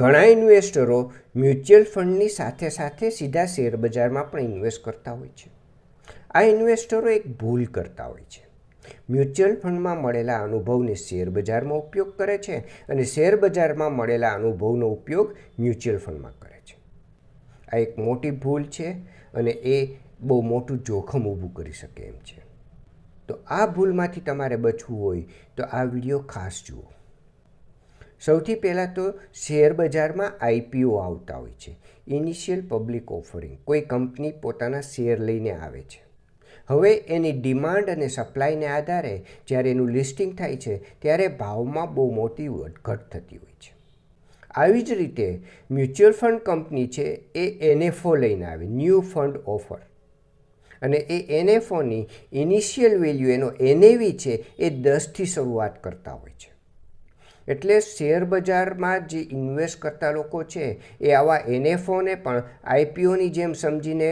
ઘણા ઇન્વેસ્ટરો મ્યુચ્યુઅલ ફંડની સાથે સાથે સીધા શેરબજારમાં પણ ઇન્વેસ્ટ કરતા હોય છે. આ ઇન્વેસ્ટરો એક ભૂલ કરતા હોય છે. મ્યુચ્યુઅલ ફંડમાં મળેલા અનુભવને શેરબજારમાં ઉપયોગ કરે છે અને શેરબજારમાં મળેલા અનુભવનો ઉપયોગ મ્યુચ્યુઅલ ફંડમાં કરે છે. આ એક મોટી ભૂલ છે અને એ બહુ મોટું જોખમ ઊભું કરી શકે એમ છે. તો આ ભૂલમાંથી તમારે બચવું હોય તો આ વિડીયો ખાસ જુઓ. સૌથી પહેલાં તો શેરબજારમાં આઈપીઓ આવતા હોય છે, ઇનિશિયલ પબ્લિક ઓફરિંગ. કોઈ કંપની પોતાના શેર લઈને આવે છે. હવે એની ડિમાન્ડ અને સપ્લાયને આધારે જ્યારે એનું લિસ્ટિંગ થાય છે ત્યારે ભાવમાં બહુ મોટી વધઘટ થતી હોય છે. આવી જ રીતે મ્યુચ્યુઅલ ફંડ કંપની છે એ એનએફઓ લઈને આવે, ન્યૂ ફંડ ઓફર, અને એ એનએફઓની ઇનિશિયલ વેલ્યુ એનો એનએવી છે એ 10થી શરૂઆત કરતા હોય છે. એટલે શેરબજારમાં જે ઇન્વેસ્ટ કરતા લોકો છે એ આવા એનએફઓને પણ આઈપીઓની જેમ સમજીને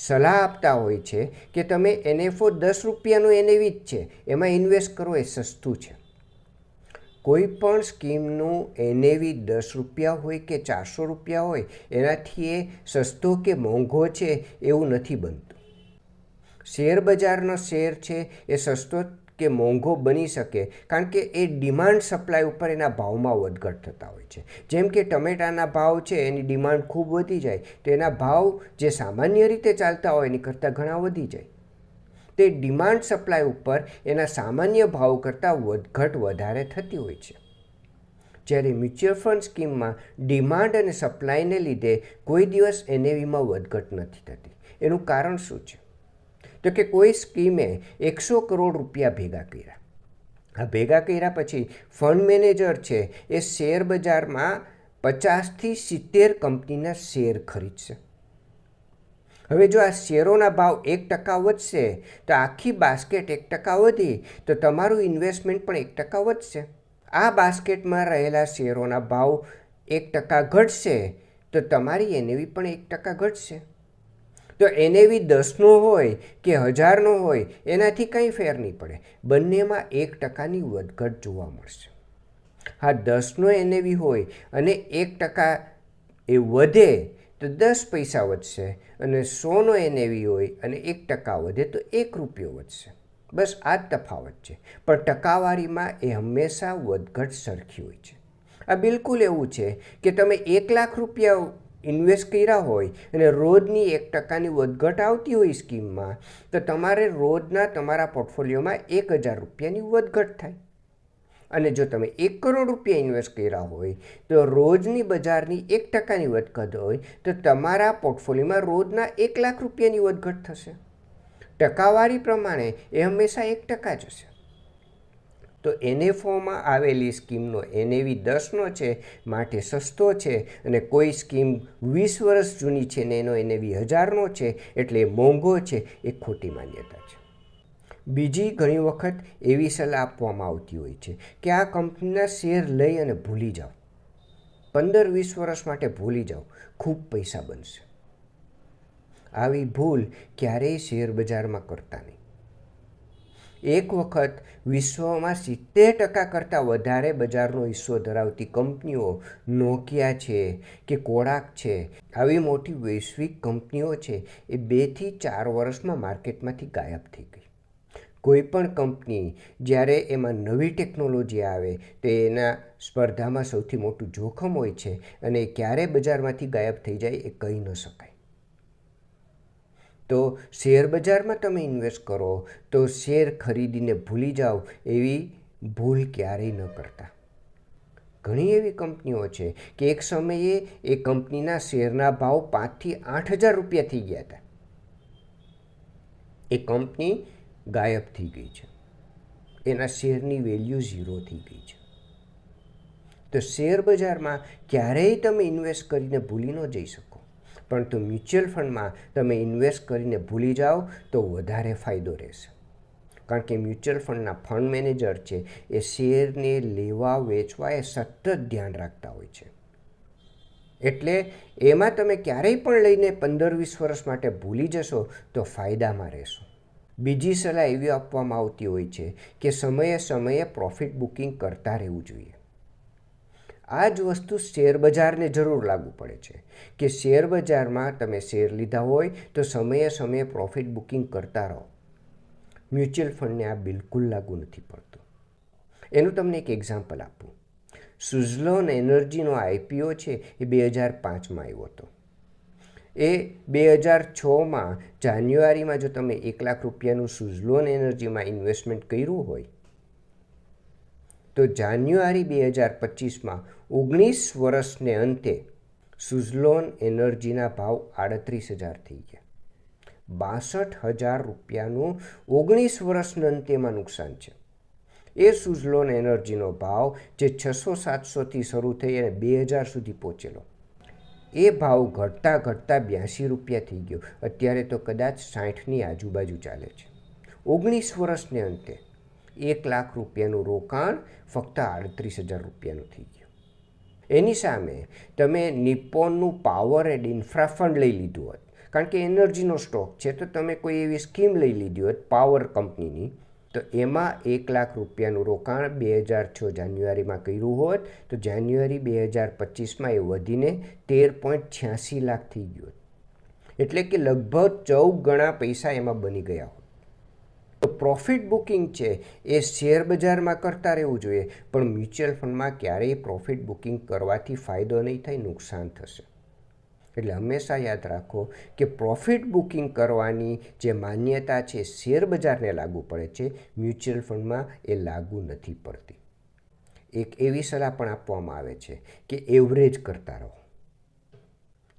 સલાહ આપતા હોય છે કે તમે એનએફઓ 10 રૂપિયાનું એનએવી જ છે, એમાં ઇન્વેસ્ટ કરો, એ સસ્તું છે. કોઈ પણ સ્કીમનું એનએવી 10 રૂપિયા હોય કે 400 રૂપિયા હોય એનાથી એ સસ્તો કે મોંઘો છે એવું નથી બનતું. શેરબજારનો શેર છે એ સસ્તો કે મોંઘો બની શકે કારણ કે એ ડિમાન્ડ સપ્લાય ઉપર એના ભાવમાં વધઘટ થતા હોય છે. જેમ કે ટમેટાના ભાવ છે એની ડિમાન્ડ ખૂબ વધી જાય તો એના ભાવ જે સામાન્ય રીતે ચાલતા હોય એની કરતાં ઘણા વધી જાય. તે ડિમાન્ડ સપ્લાય ઉપર એના સામાન્ય ભાવ કરતાં વધઘટ વધારે થતી હોય છે. જ્યારે મ્યુચ્યુઅલ ફંડ સ્કીમમાં ડિમાન્ડ અને સપ્લાયને લીધે કોઈ દિવસ એનએવીમાં વધઘટ નથી થતી. એનું કારણ શું છે? તો કે કોઈ સ્કીમે 100 કરોડ રૂપિયા ભેગા કર્યા. આ ભેગા કર્યા પછી ફંડ મેનેજર છે એ શેરબજારમાં 50થી 70 કંપનીના શેર ખરીદશે. હવે જો આ શેરોના ભાવ 1% વધશે તો આખી બાસ્કેટ 1% વધી તો તમારું ઇન્વેસ્ટમેન્ટ પણ 1% વધશે. આ બાસ્કેટમાં રહેલા શેરોના ભાવ 1% ઘટશે તો તમારી એનએવી પણ 1% ઘટશે. તો એનએવી 10નો હોય કે 1000નો હોય એનાથી કંઈ ફેર નહીં પડે, બંનેમાં 1%ની વધઘટ જોવા મળશે. હા, 10નો એનએવી હોય અને 1% એ વધે તો 10 પૈસા વધશે, અને 100નો એનએવી હોય અને 1% વધે તો 1 રૂપિયો વધશે. બસ આ જ તફાવત છે, પણ ટકાવારીમાં એ હંમેશા વધઘટ સરખી હોય છે. આ બિલકુલ એવું છે કે તમે 1 લાખ રૂપિયા ઇન્વેસ્ટ કર્યા હોય અને રોજની 1%ની વધઘટ આવતી હોય સ્કીમમાં, તો તમારે રોજના તમારા પોર્ટફોલિયોમાં 1000 રૂપિયાની વધઘટ થાય. અને જો તમે 1 કરોડ રૂપિયા ઇન્વેસ્ટ કર્યા હોય તો રોજની બજારની 1%ની વધઘટ હોય તો તમારા પોર્ટફોલિયોમાં રોજના 1 લાખ રૂપિયાની વધઘટ થશે. ટકાવારી પ્રમાણે એ હંમેશા 1% જ હશે. તો એનએફઓમાં આવેલી સ્કીમનો એનએવી 10નો છે માટે સસ્તો છે, અને કોઈ સ્કીમ 20 વર્ષ જૂની છે ને એનો એનએવી 1000નો છે એટલે મોંઘો છે, એ ખોટી માન્યતા છે. બીજી ઘણી વખત એવી સલાહ આપવામાં આવતી હોય છે કે આ કંપનીના શેર લઈ અને ભૂલી જાઓ, 15-20 વર્ષ માટે ભૂલી જાઓ, ખૂબ પૈસા બનશે. આવી ભૂલ ક્યારેય શેરબજારમાં કરતા નહીં. એક વખત વિશ્વમાં 70% કરતાં વધારે બજારનો હિસ્સો ધરાવતી કંપનીઓ નોકિયા છે કે કોડાક છે, આવી મોટી વૈશ્વિક કંપનીઓ છે, એ 2થી 4 વર્ષમાં માર્કેટમાંથી ગાયબ થઈ ગઈ. કોઈ પણ કંપની જ્યારે એમાં નવી ટેકનોલોજી આવે તો એના સ્પર્ધામાં સૌથી મોટું જોખમ હોય છે, અને ક્યારે બજારમાંથી ગાયબ થઈ જાય એ કહી ન શકાય. તો શેરબજારમાં તમે ઇન્વેસ્ટ કરો તો શેર ખરીદીને ભૂલી જાઓ એવી ભૂલ ક્યારેય ન કરતા. ઘણી એવી કંપનીઓ છે કે એક સમયે એ કંપનીના શેરના ભાવ 5થી 8000 રૂપિયા થઈ ગયા હતા. એ કંપની ગાયબ થઈ ગઈ છે, એના શેરની વેલ્યુ 0 થઈ ગઈ છે. તો શેરબજારમાં ક્યારેય તમે ઇન્વેસ્ટ કરીને ભૂલી ન જઈ શકો, પરંતુ મ્યુચ્યુઅલ ફંડમાં તમે ઇન્વેસ્ટ કરીને ભૂલી જાઓ તો વધારે ફાયદો રહેશે. કારણ કે મ્યુચ્યુઅલ ફંડના ફંડ મેનેજર છે એ શેરને લેવા વેચવા એ સતત ધ્યાન રાખતા હોય છે. એટલે એમાં તમે ક્યારેય પણ લઈને 15-20 વર્ષ માટે ભૂલી જશો તો ફાયદામાં રહેશો. બીજી સલાહ એવી આપવામાં આવતી હોય છે કે સમયે સમયે પ્રોફિટ બુકિંગ કરતા રહેવું જોઈએ. આ જ વસ્તુ શેરબજારને જરૂર લાગુ પડે છે કે શેરબજારમાં તમે શેર લીધા હોય તો સમયે સમયે પ્રોફિટ બુકિંગ કરતા રહો. મ્યુચ્યુઅલ ફંડને આ બિલકુલ લાગુ નથી પડતું. એનું તમને એક એક્ઝામ્પલ આપું. સુઝલોન એનર્જીનો IPO છે એ 2005માં આવ્યો હતો. એ 2006માં જાન્યુઆરીમાં જો તમે 1 લાખ રૂપિયાનું સુઝલોન એનર્જીમાં ઇન્વેસ્ટમેન્ટ કર્યું હોય તો જાન્યુઆરી 2025માં 19 વર્ષને અંતે સુઝલોન એનર્જીના ભાવ 38,000 થઈ ગયા. 62,000 રૂપિયાનું 19 વર્ષના અંતેમાં નુકસાન છે. એ સુઝલોન એનર્જીનો ભાવ જે 600-700થી શરૂ થઈ અને 2,000 સુધી પહોંચેલો, એ ભાવ ઘટતા ઘટતા 82 રૂપિયા થઈ ગયો. અત્યારે તો કદાચ 60ની આજુબાજુ ચાલે છે. 19 વર્ષને અંતે 1 લાખ રૂપિયાનું રોકાણ ફક્ત 38,000 રૂપિયાનું થઈ ગયું. એની સામે તમે નિપ્પોનનું પાવર એન્ડ ઇન્ફ્રા ફંડ લઈ લીધું હોત, કારણ કે એનર્જીનો સ્ટોક છે, તો તમે કોઈ એવી સ્કીમ લઈ લીધી હોત પાવર કંપનીની, તો એમાં 1 લાખ રૂપિયાનું રોકાણ 2006 જાન્યુઆરીમાં કર્યું હોત તો જાન્યુઆરી 2025માં એ વધીને 13.86 લાખ થઈ ગયું. એટલે કે લગભગ 14 ગણા પૈસા એમાં બની ગયા હોત. તો પ્રોફિટ બુકિંગ છે એ શેરબજારમાં કરતા રહેવું જોઈએ, પણ મ્યુચ્યુઅલ ફંડમાં ક્યારેય પ્રોફિટ બુકિંગ કરવાથી ફાયદો નહીં થાય, નુકસાન થશે. એટલે હંમેશા યાદ રાખો કે પ્રોફિટ બુકિંગ કરવાની જે માન્યતા છે શેરબજારને લાગુ પડે છે, મ્યુચ્યુઅલ ફંડમાં એ લાગુ નથી પડતી. એક એવી સલાહ પણ આપવામાં આવે છે કે એવરેજ કરતા રહો.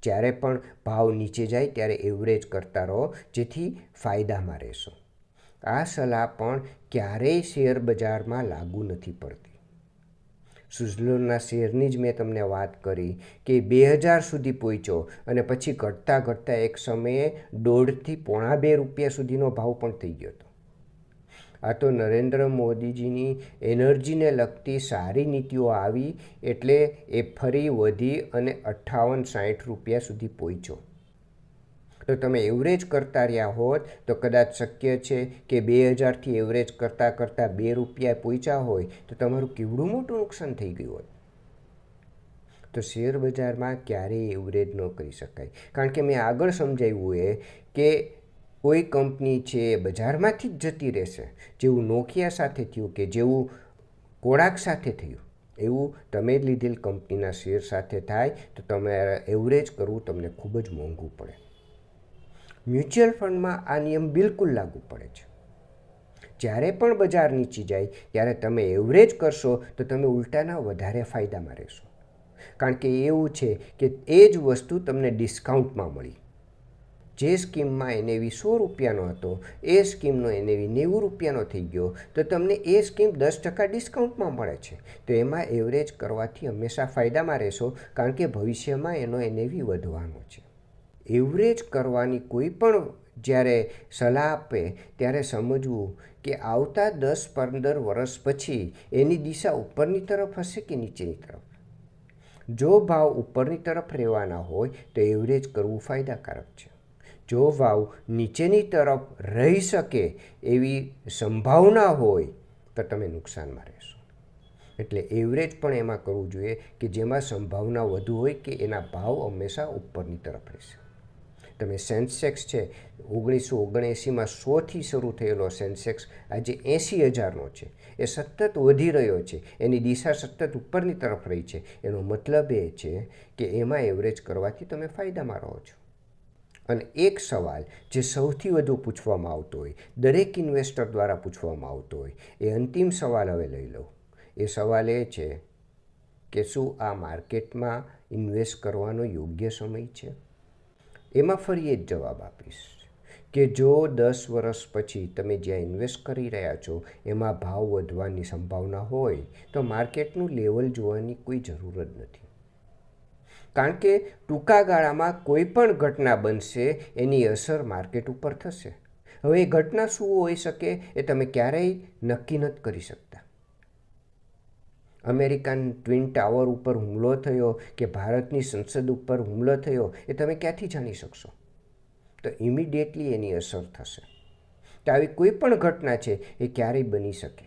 જ્યારે પણ ભાવ નીચે જાય ત્યારે એવરેજ કરતા રહો, જેથી ફાયદામાં રહેશો. આ સલાહ પણ ક્યારેય શેરબજારમાં લાગુ નથી પડતી. સુઝલોનના શેરની જ મેં તમને વાત કરી કે 2000 સુધી પહોંચ્યો અને પછી ઘટતા ઘટતા એક સમયે 1.5થી 1.5-2 રૂપિયા સુધીનો ભાવ પણ થઈ ગયો હતો. આ તો નરેન્દ્ર મોદીજીની એનર્જીને લગતી સારી નીતિઓ આવી એટલે એ ફરી વધી અને 58-60 રૂપિયા સુધી પહોંચ્યો. તો તમે એવરેજ કરતા રહ્યા હોત તો કદાચ શક્ય છે કે 2000થી એવરેજ કરતાં કરતાં 2 રૂપિયા પહોંચ્યા હોય તો તમારું કેવડું મોટું નુકસાન થઈ ગયું હોત. તો શેરબજારમાં ક્યારેય એવરેજ ન કરી શકાય, કારણ કે મેં આગળ સમજાવ્યું એ કે કોઈ કંપની છે એ બજારમાંથી જ જતી રહેશે. જેવું નોકિયા સાથે થયું, કે જેવું કોડાક સાથે થયું, એવું તમે લીધેલ કંપનીના શેર સાથે થાય તો તમારે એવરેજ કરવું તમને ખૂબ જ મોંઘું પડે. મ્યુચ્યુઅલ ફંડમાં આ નિયમ બિલકુલ લાગુ પડે છે. જ્યારે પણ બજાર નીચી જાય ત્યારે તમે એવરેજ કરશો તો તમે ઉલટાના વધારે ફાયદામાં રહેશો, કારણ કે એવું છે કે એ જ વસ્તુ તમને ડિસ્કાઉન્ટમાં મળી. જે સ્કીમમાં NAV 100 રૂપિયાનો હતો એ સ્કીમનો NAV 90 રૂપિયાનો થઈ ગયો, તો તમને એ સ્કીમ 10% ડિસ્કાઉન્ટમાં મળે છે. તો એમાં એવરેજ કરવાથી હંમેશા ફાયદામાં રહેશો, કારણ કે ભવિષ્યમાં એનો NAV વધવાનો છે. એવરેજ કરવાની કોઈ પણ જ્યારે સલાહ આપે ત્યારે સમજવું કે આવતા 10-15 વર્ષ પછી એની દિશા ઉપરની તરફ હશે કે નીચેની તરફ. જો ભાવ ઉપરની તરફ રહેવાના હોય તો એવરેજ કરવું ફાયદાકારક છે. જો ભાવ નીચેની તરફ રહી શકે એવી સંભાવના હોય તો તમે નુકસાનમાં રહેશો. એટલે એવરેજ પણ એમાં કરવું જોઈએ કે જેમાં સંભાવના વધુ હોય કે એના ભાવ હંમેશા ઉપરની તરફ રહેશે. તમે સેન્સેક્સ છે 1979માં 100થી શરૂ થયેલો સેન્સેક્સ આજે 80,000નો છે. એ સતત વધી રહ્યો છે, એની દિશા સતત ઉપરની તરફ રહી છે. એનો મતલબ એ છે કે એમાં એવરેજ કરવાથી તમે ફાયદામાં રહો છો. અને એક સવાલ જે સૌથી વધુ પૂછવામાં આવતો હોય, દરેક ઇન્વેસ્ટર દ્વારા પૂછવામાં આવતો હોય, એ અંતિમ સવાલ હવે લઈ લો. એ સવાલ એ છે કે શું આ માર્કેટમાં ઇન્વેસ્ટ કરવાનો યોગ્ય સમય છે? એમાં ફરી એ જ જવાબ આપીશ કે જો 10 વર્ષ પછી તમે જ્યાં ઇન્વેસ્ટ કરી રહ્યા છો એમાં ભાવ વધવાની સંભાવના હોય તો માર્કેટનું લેવલ જોવાની કોઈ જરૂર જ નથી. કારણ કે ટૂંકા ગાળામાં કોઈ પણ ઘટના બનશે એની અસર માર્કેટ ઉપર થશે. હવે એ ઘટના શું હોઈ શકે એ તમે ક્યારેય નક્કી નથી કરી શકતા. અમેરિકન ટ્વિન ટાવર ઉપર હુમલો થયો કે ભારતની સંસદ ઉપર હુમલો થયો એ તમે ક્યાંથી જાણી શકશો? તો ઇમિડિયેટલી એની અસર થશે. તો આવી કોઈ પણ ઘટના છે એ ક્યારેય બની શકે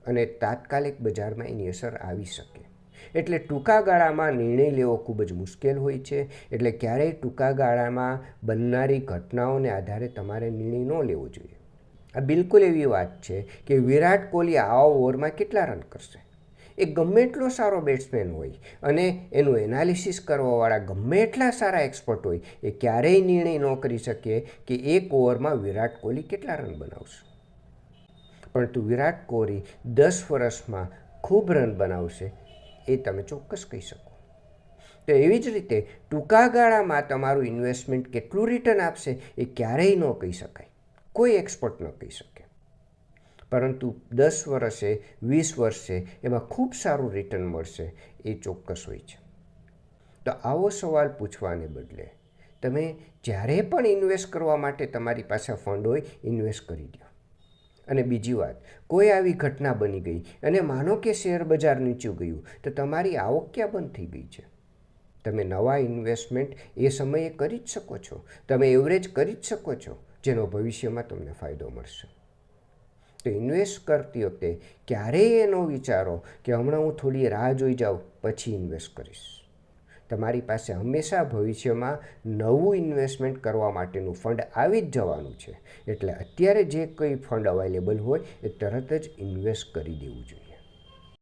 અને તાત્કાલિક બજારમાં એની અસર આવી શકે. એટલે ટૂંકા ગાળામાં નિર્ણય લેવો ખૂબ જ મુશ્કેલ હોય છે. એટલે ક્યારેય ટૂંકા ગાળામાં બનનારી ઘટનાઓને આધારે તમારે નિર્ણય ન લેવો જોઈએ. આ બિલકુલ એવી વાત છે કે વિરાટ કોહલી આ ઓવરમાં કેટલા રન કરશે. એ ગમે એટલો સારો બેટ્સમેન હોય અને એનું એનાલિસિસ કરવાવાળા ગમે એટલા સારા એક્સપર્ટ હોય, એ ક્યારેય નિર્ણય ન કરી શકે કે એક ઓવરમાં વિરાટ કોહલી કેટલા રન બનાવશે. પરંતુ વિરાટ કોહલી 10 વર્ષમાં ખૂબ રન બનાવશે એ તમે ચોક્કસ કહી શકો. તો એવી જ રીતે ટૂંકા ગાળામાં તમારું ઇન્વેસ્ટમેન્ટ કેટલું રિટર્ન આપશે એ ક્યારેય ન કહી શકાય, કોઈ એક્સપર્ટ ન કહી શકે. પરંતુ 10 વર્ષે 20 વર્ષે એમાં ખૂબ સારું રિટર્ન મળશે એ ચોક્કસ હોય છે. તો આવો સવાલ પૂછવાને બદલે તમે જ્યારે પણ ઇન્વેસ્ટ કરવા માટે તમારી પાસે ફંડ હોય ઇન્વેસ્ટ કરી દો. અને બીજી વાત, કોઈ આવી ઘટના બની ગઈ અને માનો કે શેર બજાર નીચું ગયું તો તમારી આવક ક્યાં બંધ થઈ ગઈ છે. તમે નવા ઇન્વેસ્ટમેન્ટ એ સમયે કરી જ શકો છો, તમે એવરેજ કરી જ શકો છો, જેનો ભવિષ્યમાં તમને ફાયદો મળશે. તો ઇન્વેસ્ટ કરતી વખતે ક્યારેય એનો વિચારો કે હમણાં હું થોડી રાહ જોઈ જાઉં પછી ઇન્વેસ્ટ કરીશ. તમારી પાસે હંમેશા ભવિષ્યમાં નવું ઇન્વેસ્ટમેન્ટ કરવા માટેનું ફંડ આવી જ જવાનું છે. એટલે અત્યારે જે કંઈ ફંડ અવેલેબલ હોય એ તરત જ ઇન્વેસ્ટ કરી દેવું જોઈએ.